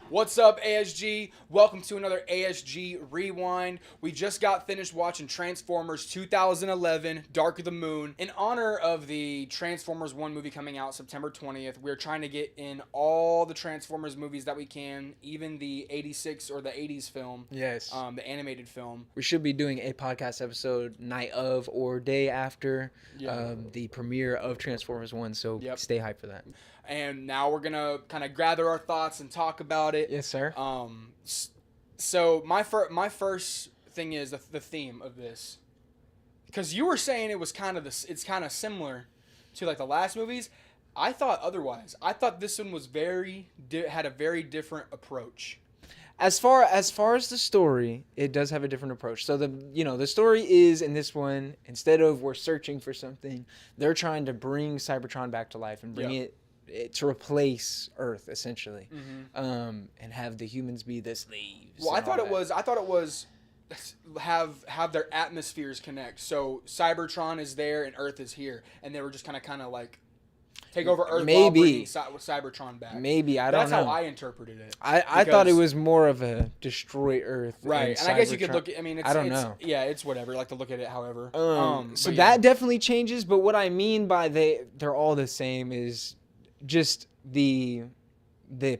What's up, ASG? Welcome to another ASG Rewind. We just got finished watching Transformers 2011, Dark of the Moon. In honor of the Transformers 1 movie coming out September 20th, we're trying to get in all the Transformers movies that we can, even the 86 or the 80s film. Yes. The animated film. We should be doing a podcast episode night of or day after the premiere of Transformers 1, so stay hyped for that. And now we're going to kind of gather our thoughts and talk about it. Yes, sir. So my first thing is the theme of this. Because you were saying it was it's kind of similar to like the last movies. I thought otherwise. I thought this one was had a very different approach. As far as the story, it does have a different approach. So the story is in this one, instead of we're searching for something, they're trying to bring Cybertron back to life and bring it to replace Earth, essentially, and have the humans be the slaves. Well, I thought it was have their atmospheres connect. So Cybertron is there and Earth is here, and they were just kind of like take over Earth while bringing Cybertron back. Maybe, I don't know. That's how I interpreted it. I thought it was more of a destroy Earth. Right, and I guess you could look at, I don't know. Yeah, it's whatever, like to look at it however. So that definitely changes, but what I mean by they're all the same is just the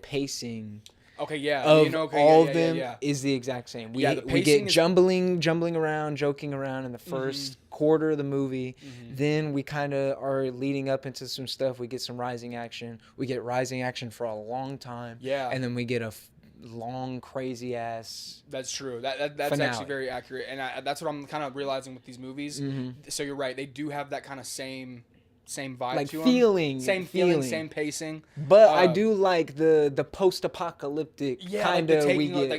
pacing. Okay, yeah. All of them is the exact same. We get jumbling around, joking around in the first quarter of the movie. Then we kind of are leading up into some stuff. We get some rising action. We get rising action for a long time. Yeah. And then we get a long, crazy ass. That's true. That's finale. Actually very accurate. And that's what I'm kind of realizing with these movies. So you're right. They do have that kind of same vibe like to feeling, them. Same feeling, same pacing. But I do like the post-apocalyptic kind of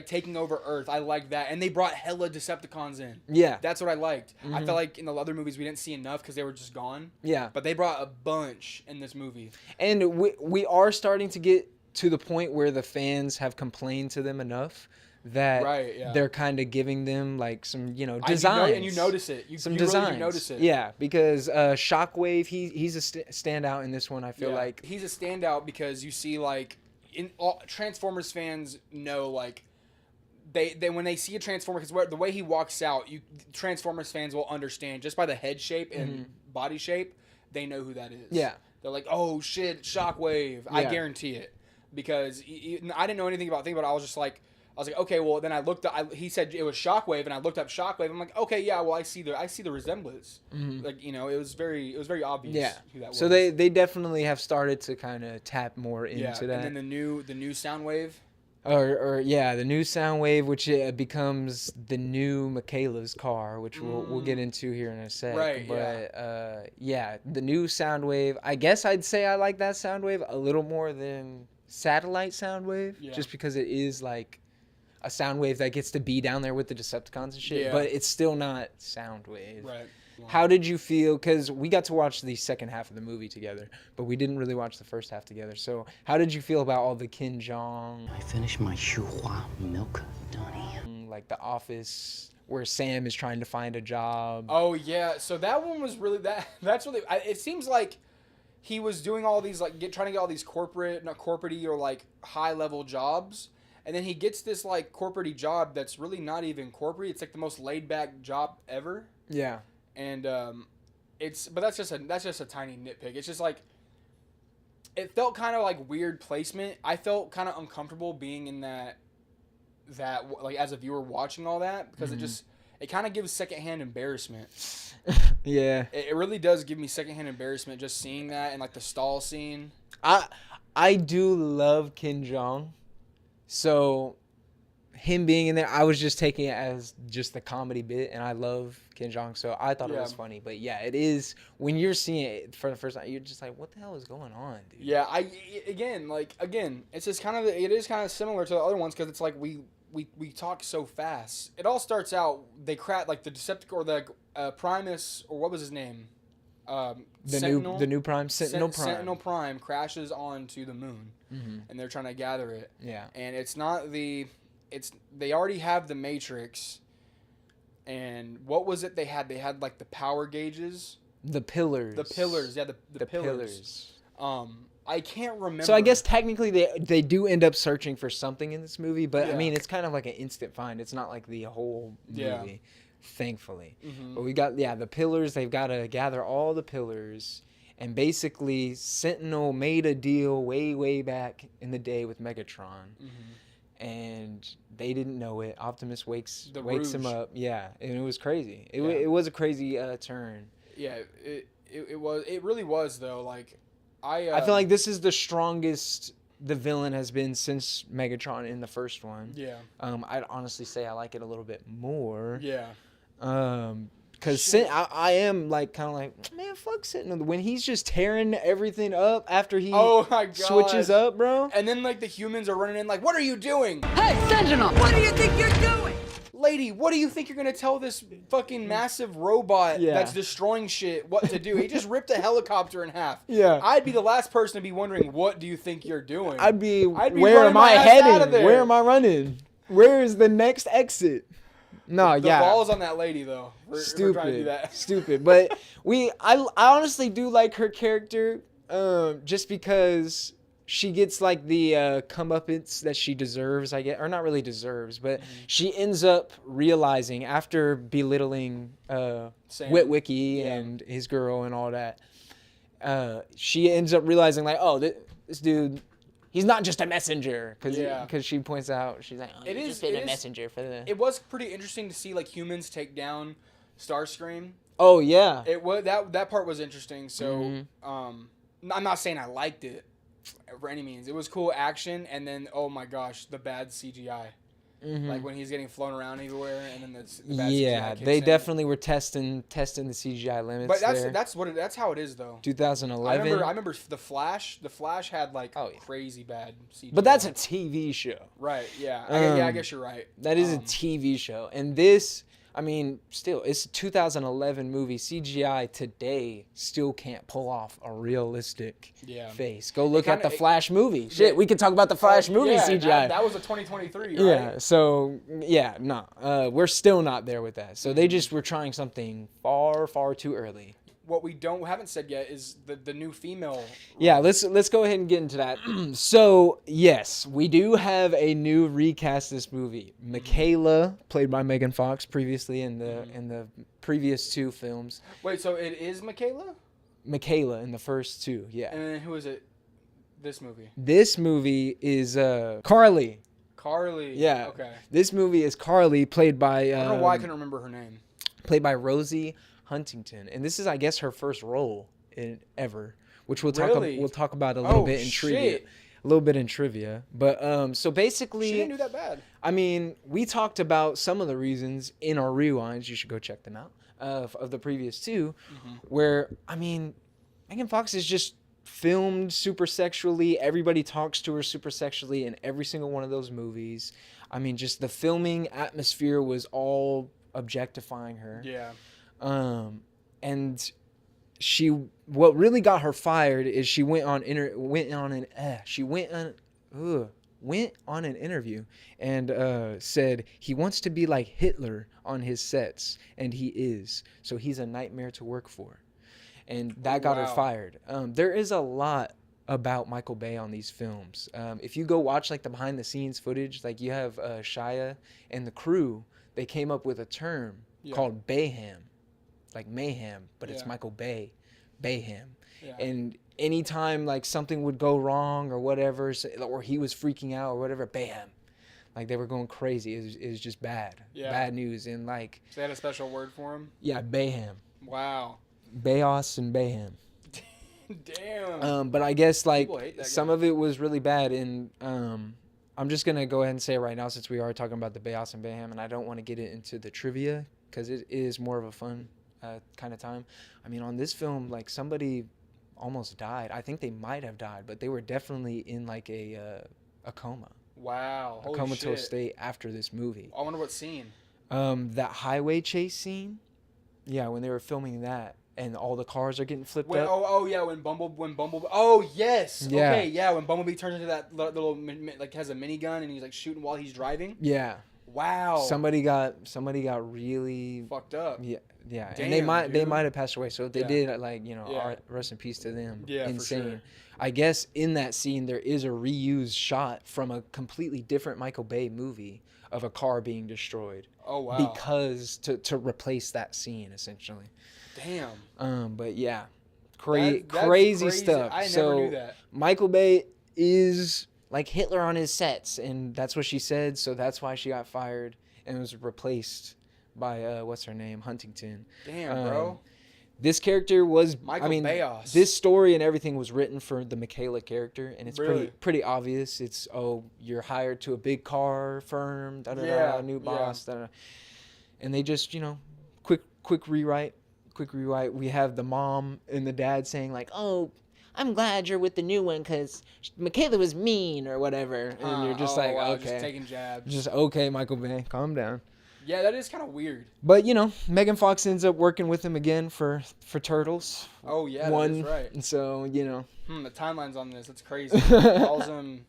taking over Earth. I like that, and they brought hella Decepticons in. Yeah, that's what I liked. I felt like in the other movies we didn't see enough because they were just gone. Yeah, but they brought a bunch in this movie, and we are starting to get to the point where the fans have complained to them enough that they're kind of giving them like some designs, and you notice it. You designs. Really notice it. Yeah, because Shockwave, he's a standout in this one. I feel like he's a standout because you see like Transformers fans know like they when they see a Transformer, because the way he walks out, Transformers fans will understand just by the head shape and body shape. They know who that is. Yeah, they're like, oh shit, Shockwave. Yeah. I guarantee it because I didn't know anything about it. I was just like. Okay, well then I looked up. He said it was Shockwave, and I looked up Shockwave. I'm like, okay, yeah, well I see the resemblance. Like it was very obvious. Who that was. So they definitely have started to kind of tap more into that. And then the new Soundwave. Or the new Soundwave, which becomes the new Michaela's car, which we'll get into here in a sec. Right. But the new Soundwave. I guess I'd say I like that Soundwave a little more than Satellite Soundwave, just because it is like a Soundwave that gets to be down there with the Decepticons and shit, but it's still not Soundwave. Right. How did you feel? Because we got to watch the second half of the movie together, but we didn't really watch the first half together. So how did you feel about all the Kin Jong? I finished my Shuhua milk, Donnie. Like The Office, where Sam is trying to find a job. Oh yeah, so that one was really that's really. It seems like he was doing all these trying to get all these corporate-y or like high level jobs. And then he gets this like corporate-y job that's really not even corporate. It's like the most laid-back job ever. Yeah. And but that's just a tiny nitpick. It's just like it felt kind of like weird placement. I felt kind of uncomfortable being in that like as a viewer watching all that because it kind of gives secondhand embarrassment. Yeah. It really does give me secondhand embarrassment just seeing that and like the stall scene. I do love Kin Jong. So, him being in there, I was just taking it as just the comedy bit, and I love Kin Jong, so I thought it was funny. But yeah, it is, when you're seeing it for the first time, you're just like, what the hell is going on, dude? Yeah, it's just it is kind of similar to the other ones, because it's like we talk so fast. It all starts out, they crack, like the Decepticon, or the Primus, or what was his name? The new Prime? Sentinel Prime crashes onto the moon, and they're trying to gather it. Yeah. And they already have the Matrix, and what was it they had? They had like the power gauges. The pillars. The pillars, yeah, the pillars. I can't remember. So I guess technically they do end up searching for something in this movie, but I Yeah. mean it's kind of like an instant find. It's not like the whole movie, thankfully. Mhm. But we got the pillars. They've got to gather all the pillars, and basically Sentinel made a deal way back in the day with Megatron, and they didn't know it. Optimus wakes him Rouge. up. Yeah, and it was crazy. It Yeah. it was a crazy turn. Yeah, it was. It really was though. Like, I feel like this is the strongest the villain has been since Megatron in the first one. Yeah. I'd honestly say I like it a little bit more. Yeah. Because I am like kind of like, man, fuck Sentinel. When he's just tearing everything up after he Oh my god. switches up, bro. And then like the humans are running in like, what are you doing? Hey, Sentinel, what do you think you're doing? Lady, what do you think you're gonna tell this fucking massive robot Yeah. that's destroying shit what to do? He just ripped a helicopter in half. Yeah. I'd be the last person to be wondering, what do you think you're doing? I'd be where running am my I ass heading? out of there. Where am I running? Where is the next exit? No, the yeah. ball's on that lady though. We're Stupid. trying to do that. Stupid. But I honestly do like her character, just because she gets like the comeuppance that she deserves, I guess, or not really deserves, but she ends up realizing after belittling Sam. Witwicky Yeah. and his girl and all that, she ends up realizing like, oh, this dude, he's not just a messenger, because she points out, she's like, oh, It he's is- just been it a is- messenger for the. It was pretty interesting to see like humans take down Starscream. Oh yeah. It was that part was interesting. So Mm-hmm. I'm not saying I liked it for any means. It was cool action, and then oh my gosh, the bad CGI. Like when he's getting flown around everywhere, and then the bad Yeah, CGI kicks they in. definitely were testing the CGI limits. But there. that's how it is though. 2011. I remember the Flash. The Flash had like Oh, yeah. crazy bad CGI. But that's a TV show. right. Yeah. I guess you're right. That is a TV show, and this, I mean, still, it's a 2011 movie. CGI today still can't pull off a realistic face. Go look at kinda- the Flash movie. Shit, we could talk about the Flash movie Yeah, CGI. That was a 2023. Right? Yeah, so yeah, no, we're still not there with that. So they just were trying something far too early. What we haven't said yet is the new female. Yeah, let's go ahead and get into that. So yes, we do have a new recast this movie. Michaela, played by Megan Fox, previously in the previous two films. Wait, so it is Michaela? Michaela in the first two, yeah. And then who is it? This movie. This movie is Carly. Carly. Yeah. Okay. This movie is Carly, played by I don't know why I couldn't remember her name. played by Rosie Huntington, and this is, I guess, her first role ever, which we'll talk about a little bit in trivia. shit. A little bit in trivia, but so basically, She didn't do that bad. I mean, we talked about some of the reasons in our rewinds. You should go check them out of the previous two, where I mean, Megan Fox is just filmed super sexually. Everybody talks to her super sexually in every single one of those movies. I mean, just the filming atmosphere was all objectifying her. Yeah. And what really got her fired is she went on an interview and said he wants to be like Hitler on his sets, and he is. So he's a nightmare to work for. And that got her Wow. fired. There is a lot about Michael Bay on these films. If you go watch like the behind the scenes footage, like you have Shia and the crew, they came up with a term called Bayham, like mayhem, but it's Michael Bay, Bayham. Yeah. And anytime like something would go wrong or whatever, or he was freaking out or whatever, Bayham. Like they were going crazy. It was just bad. Yeah. Bad news. And like, So they had a special word for him. yeah, Bayham. Wow. Bayos and Bayham. Damn. But I guess like People hate that some guy. of it was really bad, and I'm just gonna go ahead and say it right now since we are talking about the Bayos and Bayham, and I don't want to get it into the trivia because it is more of a fun kind of time. I mean, on this film, like somebody almost died. I think they might have died, but they were definitely in like a coma, Wow. a Holy comatose shit. state after this movie. I wonder what scene. That highway chase scene, yeah, when they were filming that. And all the cars are getting flipped When, up. oh yeah, when Bumblebee. Oh yes. Yeah. Okay, yeah. When Bumblebee turns into that little like has a minigun and he's like shooting while he's driving. Yeah. Wow. Somebody got really fucked up. yeah. Yeah, Damn, and they dude. might have passed away. So if they Yeah. did, like, you know, Yeah. rest in peace to them. Yeah, for Insane. sure. I guess in that scene there is a reused shot from a completely different Michael Bay movie of a car being destroyed. Oh wow. Because to replace that scene essentially. Damn. But yeah, That's crazy stuff. I never So knew that. Michael Bay is like Hitler on his sets, and that's what she said. So that's why she got fired and was replaced by what's her name, Huntington. Damn, bro. This character was Michael Bayos. This story and everything was written for the Michaela character, and it's Really? pretty obvious. It's you're hired to a big car firm, Yeah, new yeah. boss, and they just quick rewrite. We have the mom and the dad saying like, "Oh, I'm glad you're with the new one because Michaela was mean or whatever," and you're just like, wow, "Okay, just taking jabs. just okay, Michael Bay, calm down." Yeah, that is kind of weird. But Megan Fox ends up working with him again for Turtles. Oh yeah, One, that's right. and so The timelines on this, that's crazy. Calls him.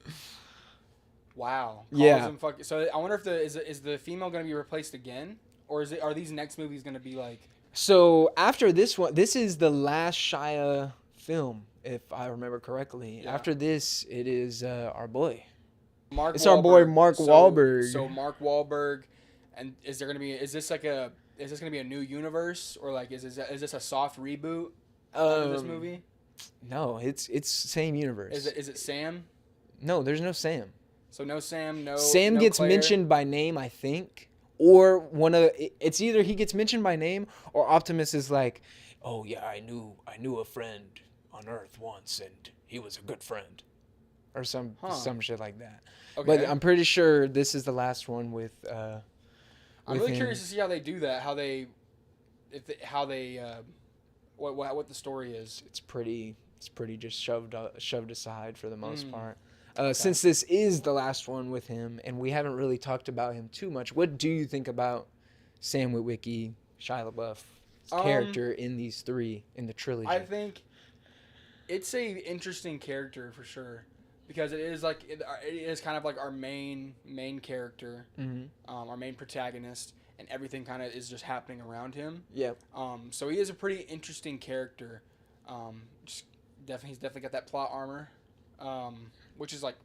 Wow. Calls Yeah. him so I wonder if is the female gonna be replaced again, or are these next movies gonna be like? So after this one, this is the last Shia film, if I remember correctly. Yeah. After this, it is our boy. Mark It's our boy Wahlberg. Mark Wahlberg. So Mark Wahlberg, and is this gonna be a new universe, or like is this a soft reboot of this movie? No, it's same universe. Is it Sam? No, there's no Sam. So no Sam, no. Sam no gets Claire? mentioned by name, I think, or it's either he gets mentioned by name or Optimus is like, "Oh yeah, I knew a friend on Earth once, and he was a good friend," or some shit like that. Okay. But I'm pretty sure this is the last one with. I'm really curious to see how they do that. What the story is. It's pretty just shoved aside for the most part. Since this is the last one with him, and we haven't really talked about him too much, what do you think about Sam Witwicky, Shia LaBeouf's character in these three in the trilogy? I think it's a interesting character for sure, because it is kind of like our main character, our main protagonist, and everything kind of is just happening around him. Yep. So he is a pretty interesting character. He's definitely got that plot armor. Which is like,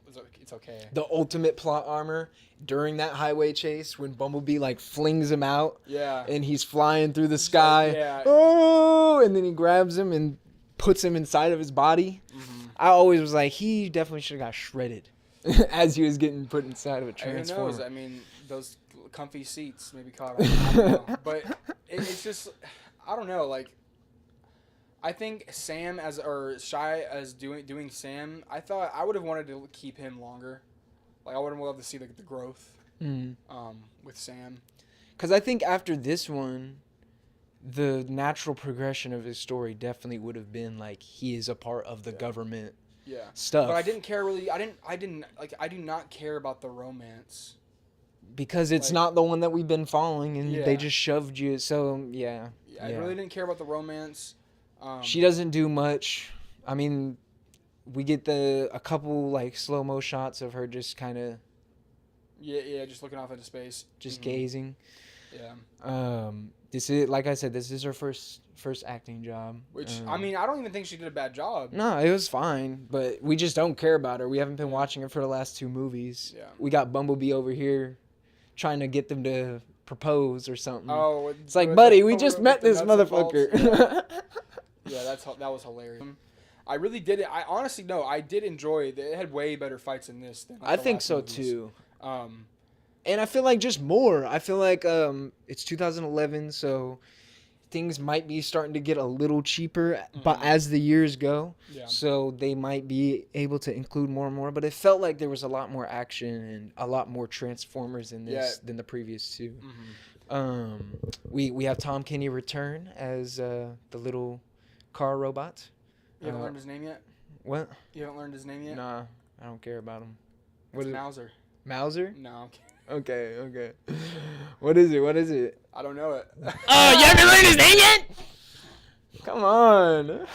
it's okay. The ultimate plot armor during that highway chase when Bumblebee like flings him out. Yeah. And he's flying through the sky. yeah. Oh, and then he grabs him and puts him inside of his body. Mm-hmm. I always was like, he definitely should have got shredded as he was getting put inside of a transformer. Who knows? I mean, those comfy seats maybe caught on. I don't know. But it's just, I don't know, like, I think Sam Shia as doing Sam, I thought I would have wanted to keep him longer. Like I would have loved to see the growth with Sam. Because I think after this one, the natural progression of his story definitely would have been like he is a part of the government stuff. But I didn't care really. I do not care about the romance. Because it's not the one that we've been following, and they just shoved you. So yeah. I really didn't care about the romance. She doesn't do much. I mean, we get a couple like slow-mo shots of her just kind of just looking off into space, just gazing. Yeah. This is, like I said, this is her first acting job. Which I mean, I don't even think she did a bad job. No, it was fine, but we just don't care about her. We haven't been watching her for the last 2 movies. Yeah. We got Bumblebee over here trying to get them to propose or something. Oh, it's like, buddy, we just met this motherfucker. Yeah, that was hilarious. I really did it. I honestly I did enjoy it. It had way better fights in this than I think so movies. too. And I feel like just more. I feel like it's 2011, so things might be starting to get a little cheaper, but as the years go, so they might be able to include more and more. But it felt like there was a lot more action and a lot more Transformers in this than the previous 2. We have Tom Kenny return as the little car robot. You haven't learned his name yet? What? You haven't learned his name yet? Nah, I don't care about him. It's Mauser. Mauser? No. Okay. What is it? I don't know it. Oh, you haven't learned his name yet? Come on.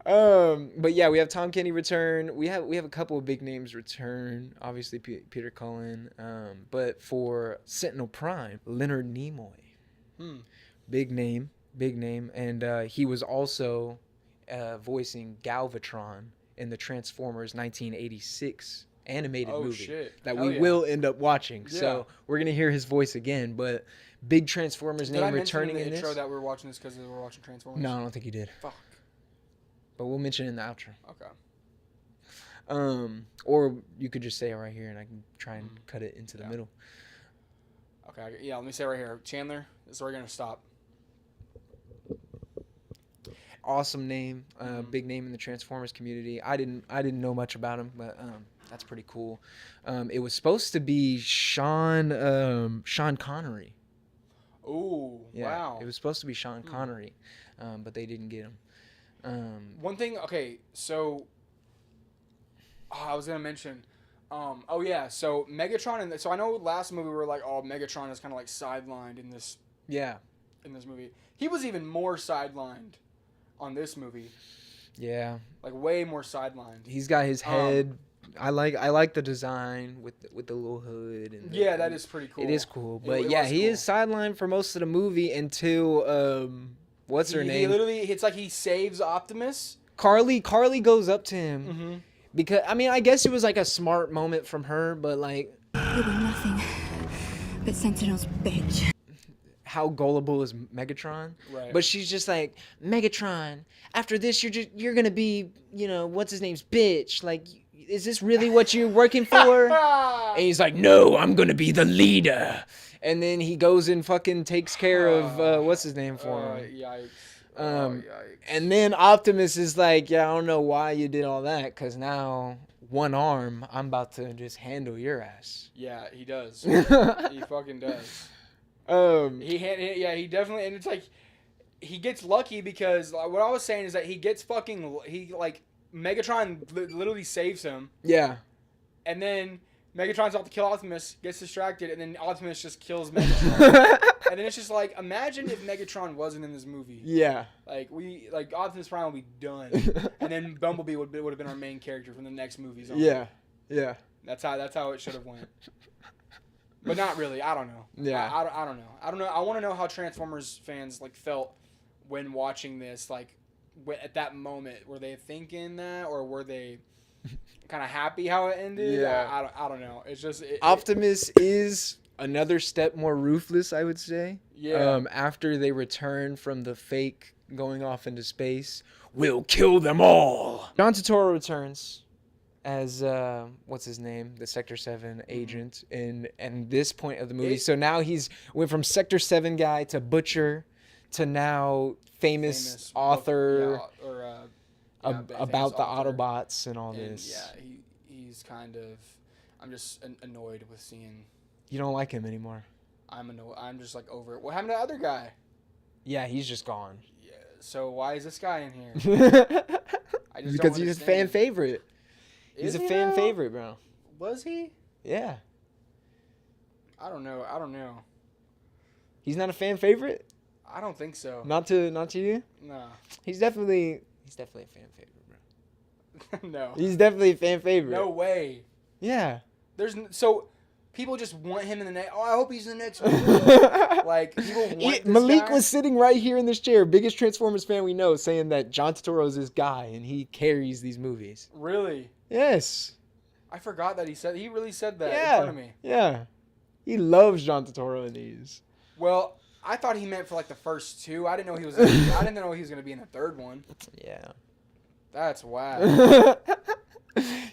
But yeah, we have Tom Kenny return. We have a couple of big names return. Obviously, Peter Cullen. But for Sentinel Prime, Leonard Nimoy. Big name, and he was also voicing Galvatron in the Transformers 1986 animated movie that we will end up watching. Yeah. So we're gonna hear his voice again, but big Transformers name returning in this. Did I mention in the intro that we're watching this because we're watching Transformers? No, I don't think you did. Fuck. But we'll mention it in the outro. Okay. Or you could just say it right here, and I can try and cut it into the middle. Okay. Yeah. Let me say it right here, Chandler. This is where we're gonna stop. Awesome name, big name in the Transformers community. I didn't know much about him, but that's pretty cool. It was supposed to be Sean Connery. Ooh, yeah, wow. It was supposed to be Sean Connery, but they didn't get him. One thing, okay, so I was gonna mention. Oh yeah, so Megatron, and so I know last movie we were like, oh, Megatron is kind of like sidelined in this. Yeah. In this movie, he was even more sidelined on this movie. Yeah. Like way more sidelined. He's got his head. I like the design with the little hood. And yeah, that is pretty cool. It is cool, but he is sidelined for most of the movie until what's her name? He literally, it's like he saves Optimus. Carly goes up to him because I mean I guess it was like a smart moment from her, but like you were nothing but Sentinel's bitch. How gullible is Megatron? Right. But she's just like, Megatron, after this you're gonna be, what's his name's bitch. Like, is this really what you're working for? And he's like, no, I'm gonna be the leader. And then he goes and fucking takes care of what's his name for him. Yikes. Yikes. And then Optimus is like, yeah, I don't know why you did all that, because now one arm, I'm about to just handle your ass. Yeah, he does. He fucking does. He definitely, and it's like he gets lucky because what I was saying is that he gets Megatron literally saves him. Yeah. And then Megatron's about to kill Optimus, gets distracted, and then Optimus just kills Megatron. And then it's just like, imagine if Megatron wasn't in this movie. Yeah. Like Optimus Prime would be done, and then Bumblebee would have been our main character from the next movies on. Yeah. Yeah. That's how it should have went. But not really. I don't know. Yeah. I don't know. I don't know. I want to know how Transformers fans felt when watching this. At that moment, were they thinking that, or were they kind of happy how it ended? Yeah. I don't know. It's just Optimus is another step more ruthless, I would say. Yeah. After they return from the fake going off into space, we'll kill them all. John Turturro returns as what's his name, the Sector 7 agent in this point of the movie. So now he's went from Sector 7 guy to Butcher to now famous author about the Autobots and all this. Yeah, he's kind of, I'm just annoyed with seeing. You don't like him anymore. I'm annoyed. I'm just over it. What happened to the other guy? Yeah, he's just gone. Yeah. So why is this guy in here? Because he's a fan favorite. He's a fan favorite, bro. Was he? Yeah. I don't know. He's not a fan favorite? I don't think so. Not to you? No. He's definitely a fan favorite, bro. No. He's definitely a fan favorite. No way. Yeah. So people just want him in the next. Oh, I hope he's in the next movie. People want this Malik guy. was sitting right here in this chair, biggest Transformers fan we know, saying that John Turturro is his guy and he carries these movies. Really? Yes. I forgot that he really said that in front of me. Yeah. He loves John Turturro in these. Well, I thought he meant for the first two. I didn't know he was going to be in the third one. Yeah. That's wild.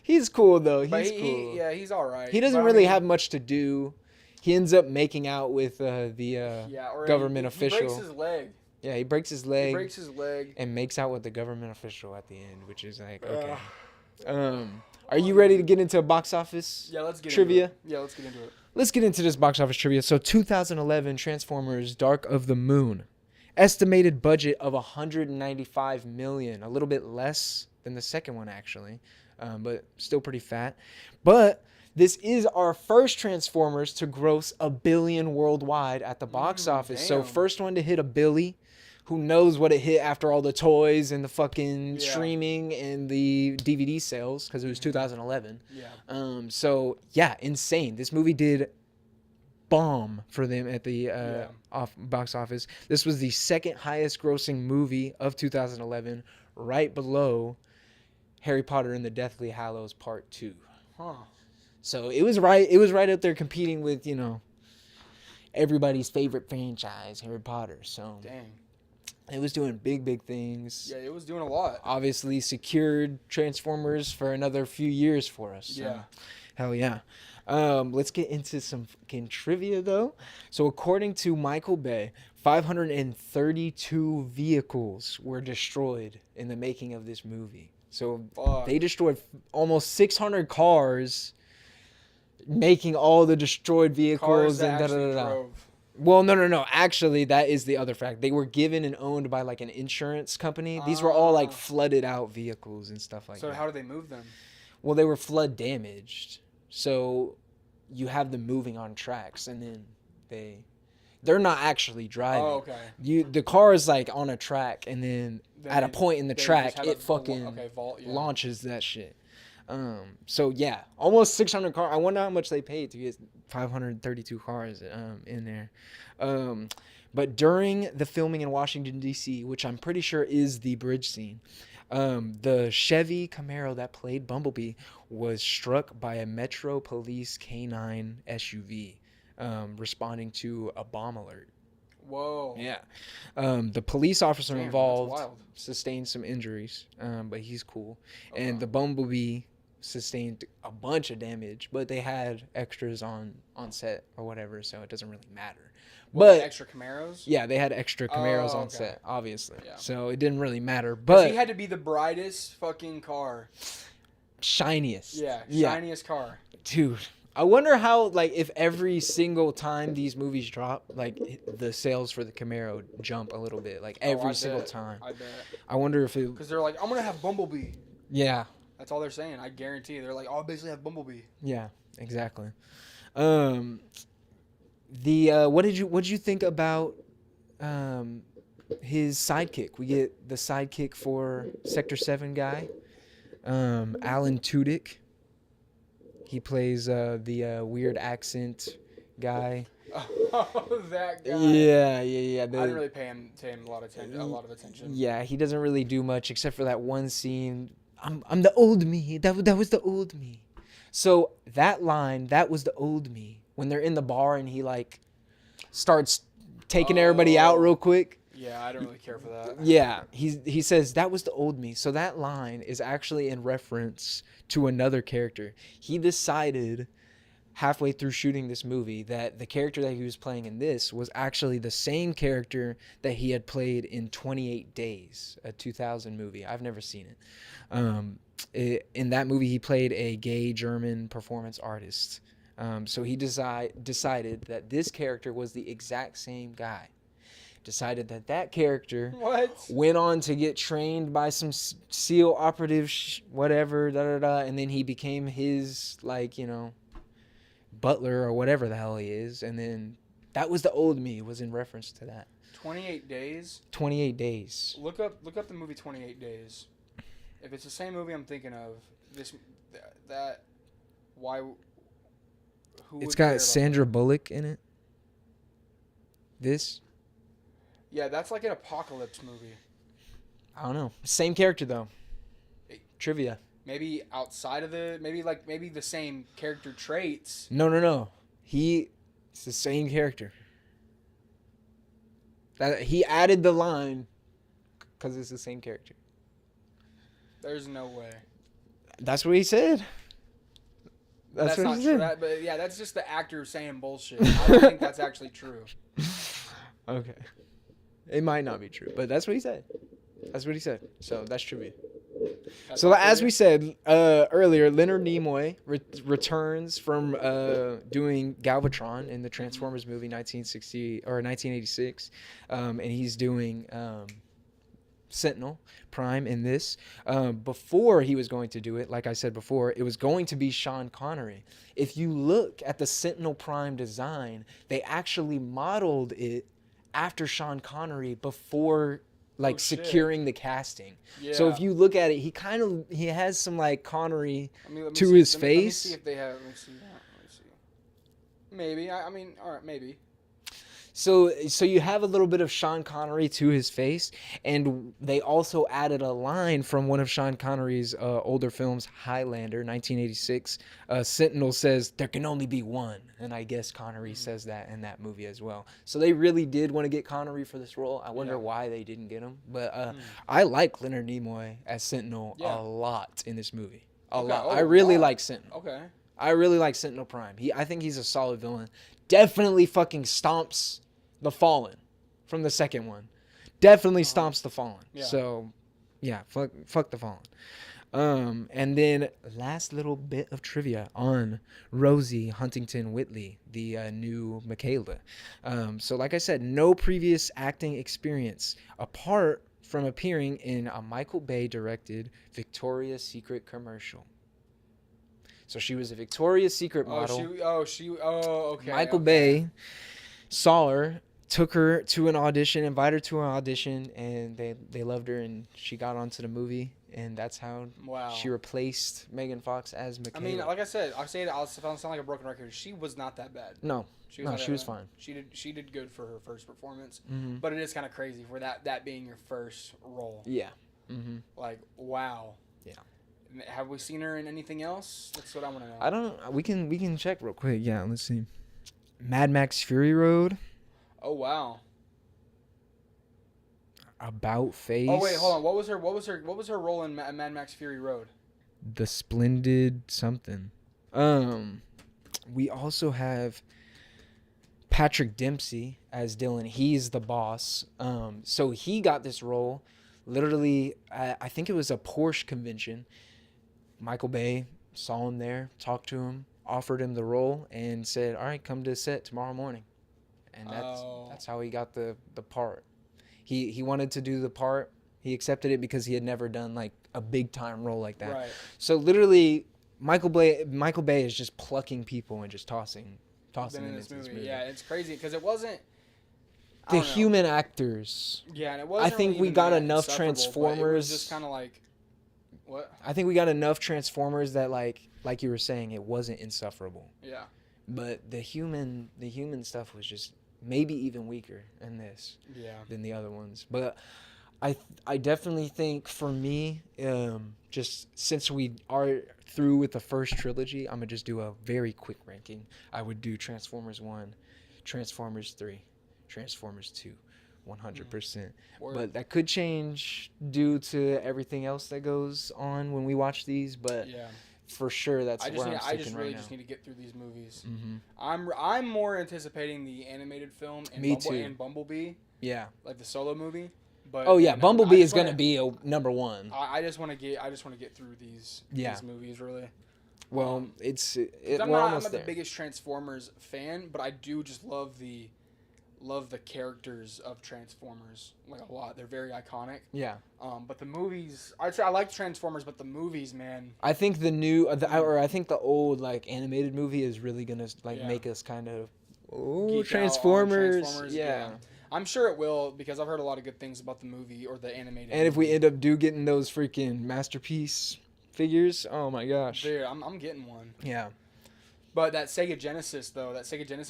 He's cool though. He's cool. Yeah, he's all right. He doesn't really have much to do. He ends up making out with the government official. He breaks his leg. Yeah, he breaks his leg. And makes out with the government official at the end, which is like, okay. Are you ready to get into box office trivia? Into it. Yeah, let's get into it. Let's get into this box office trivia. So 2011 Transformers Dark of the Moon. Estimated budget of $195 million. A little bit less than the second one, actually. But still pretty fat. But this is our first Transformers to gross $1 billion worldwide at the box office. Damn. So first one to hit $1 billion. who knows what it hit after all the toys and the fucking Yeah. streaming and the DVD sales, because it was 2011. Yeah. So yeah, insane. This movie did bomb for them at the box office. This was the second highest grossing movie of 2011, right below Harry Potter and the Deathly Hallows Part 2. Huh. So it was right up there competing with, you know, everybody's favorite franchise, Harry Potter. So Dang. it was doing big things. Yeah, it was doing a lot. Obviously secured Transformers for another few years for us. So. Yeah. Hell yeah. Let's get into some fucking trivia though. So according to Michael Bay, 532 vehicles were destroyed in the making of this movie. So they destroyed almost 600 cars, making all the destroyed vehicles Cars that and actually da-da-da-da. drove. Well, no. Actually, that is the other fact. They were given and owned by like an insurance company. These were all like flooded out vehicles and stuff like So that. how do they move them? Well, they were flood damaged. So you have them moving on tracks, and then they're not actually driving. Oh, okay. The car is like on a track, and then at a point in the they track, just have it a fucking vault, yeah. launches that shit. So yeah, almost 600 cars. I wonder how much they paid to get 532 cars in there. But during the filming in Washington D.C., which I'm pretty sure is the bridge scene, the Chevy Camaro that played Bumblebee was struck by a Metro Police K9 SUV, responding to a bomb alert. Whoa. Yeah. The police officer Damn, that's involved wild. sustained some injuries, but he's cool. Okay. And the Bumblebee sustained a bunch of damage, but they had extras on set or whatever, so it doesn't really matter. What, But extra Camaros? yeah, they had extra Camaros on okay. set, obviously. Yeah. So it didn't really matter. 'Cause But he had to be the brightest fucking car. shiniest. Yeah, Yeah. shiniest car. Dude, I wonder how, like, if every single time these movies drop, like, the sales for the Camaro jump a little bit, like, every single time. I bet. I wonder if it. Because they're like, I'm gonna have Bumblebee. Yeah. That's all they're saying. I guarantee. They're like, I'll basically have Bumblebee. Yeah. Exactly. What did you think about his sidekick? We get the sidekick for Sector 7 guy, Alan Tudyk. He plays the weird accent guy. Oh, that guy. Yeah. I didn't really pay him a lot of attention. Yeah, he doesn't really do much except for that one scene. I'm the old me. That was the old me. So that line, that was the old me. When they're in the bar and he like starts taking everybody out real quick. Yeah, I don't really care for that. Yeah, he says that was the old me. So that line is actually in reference to another character. He decided halfway through shooting this movie that the character that he was playing in this was actually the same character that he had played in 28 Days, a 2000 movie. I've never seen it. In that movie, he played a gay German performance artist. So he decided that this character was the exact same guy. Decided that character went on to get trained by some SEAL operative, whatever, and then he became his, like, you know, butler or whatever the hell he is. And then that was the old me, was in reference to that. 28 Days? 28 Days. Look up the movie 28 Days. If it's the same movie I'm thinking of, why... Who It's would care got about Sandra that? Bullock in it. This? Yeah, that's like an apocalypse movie. I don't know. Same character though. Trivia. Maybe outside of maybe the same character traits. No. It's the same character. That he added the line because it's the same character. There's no way. That's what he said. That's what not he true. said. But yeah, that's just the actor saying bullshit. I don't think that's actually true. Okay. It might not be true, but that's what he said. So that's trivia. So as we said earlier, Leonard Nimoy returns from doing Galvatron in the Transformers movie 1986, and he's doing Sentinel Prime in this. Before he was going to do it, like I said before, it was going to be Sean Connery. If you look at the Sentinel Prime design, they actually modeled it after Sean Connery before like Oh, shit. securing the casting. Yeah. So if you look at it, he has some like Connery Let me to see- his let me- Let me face. see if they have. Let me see that. Let me see. Maybe. I mean, all right, maybe. So you have a little bit of Sean Connery to his face, and they also added a line from one of Sean Connery's older films, Highlander, 1986. Sentinel says, "There can only be one," and I guess Connery says that in that movie as well. So they really did want to get Connery for this role. I wonder why they didn't get him, but I like Leonard Nimoy as Sentinel a lot in this movie. A lot. Oh, I really wow. like Sentinel. Okay. I really like Sentinel Prime. I think he's a solid villain. Definitely fucking stomps the Fallen from the second one. Definitely stomps the Fallen. Yeah. So, yeah, fuck the Fallen. And then last little bit of trivia on Rosie Huntington Whiteley, the new Michaela. So like I said, no previous acting experience apart from appearing in a Michael Bay directed Victoria's Secret commercial. So she was a Victoria's Secret model. Okay. Michael okay. Bay saw her, took her to an audition, invited her to an audition, and they loved her, and she got onto the movie, and that's how she replaced Megan Fox as Michaela. I mean, like I said, I'll sound like a broken record. She was not that bad. No, she was fine. She did good for her first performance, Mm-hmm. but it is kind of crazy for that being your first role. Yeah. Mm-hmm. Like, wow. Yeah. Have we seen her in anything else? That's what I want to know. I don't. We can check real quick. Yeah, let's see. Mad Max Fury Road. Oh wow. About Face. Oh wait, hold on. What was her role in Mad Max Fury Road? The Splendid something. We also have Patrick Dempsey as Dylan. He's the boss. So he got this role literally, I think it was a Porsche convention. Michael Bay saw him there, talked to him, offered him the role, and said, "All right, come to set tomorrow morning." And that's how he got the part. He wanted to do the part. He accepted it because he had never done like a big time role like that. Right. So literally, Michael Bay is just plucking people and just tossing Been them in into this movie. Yeah, it's crazy because it wasn't. I The don't know. human actors. Yeah, and it wasn't. I think really we even got that enough insufferable, but It Transformers. was just kind of like, what? I think we got enough Transformers that like you were saying, it wasn't insufferable. Yeah. But the human stuff was just maybe even weaker in this than the other ones. But I definitely think for me, just since we are through with the first trilogy, I'm gonna just do a very quick ranking. I would do Transformers 1, Transformers 3, Transformers 2, 100%. But that could change due to everything else that goes on when we watch these. But Yeah. for sure, that's I where I'm just sticking really right just now. need to get through these movies. Mm-hmm. I'm more anticipating the animated film and Me too. and Bumblebee, Yeah. like the solo movie. But Oh yeah, and I Bumblebee just is gonna wanna- be a number one. I just want to get through these movies really. Well, we're I'm almost not the there. biggest Transformers fan, but I do just love the characters of Transformers like a lot. They're very iconic. Yeah. But the movies, I'd say I like Transformers, but the movies, man. I think the new, or I think the old like animated movie is really gonna like Yeah. make us kind of Geek out on Transformers. Yeah. I'm sure it will because I've heard a lot of good things about the movie or the animated. And if we movie. end up getting those freaking masterpiece figures, oh my gosh. Dude, I'm getting one. Yeah. But that Sega Genesis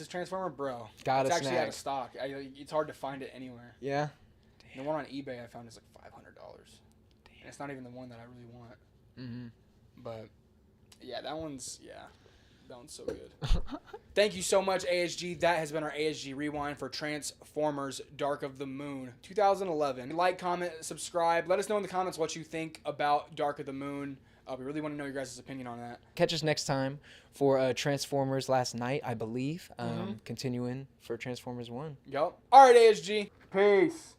Transformer, bro, Got it's a actually snag. out of stock. It's hard to find it anywhere. Yeah. The one on eBay I found is like $500. And it's not even the one that I really want. Mm-hmm. But yeah, that one's so good. Thank you so much, ASG. That has been our ASG Rewind for Transformers Dark of the Moon 2011. Like, comment, subscribe. Let us know in the comments what you think about Dark of the Moon. We really want to know your guys' opinion on that. Catch us next time for Transformers Last Night, I believe. Continuing for Transformers 1. Yup. All right, ASG. Peace.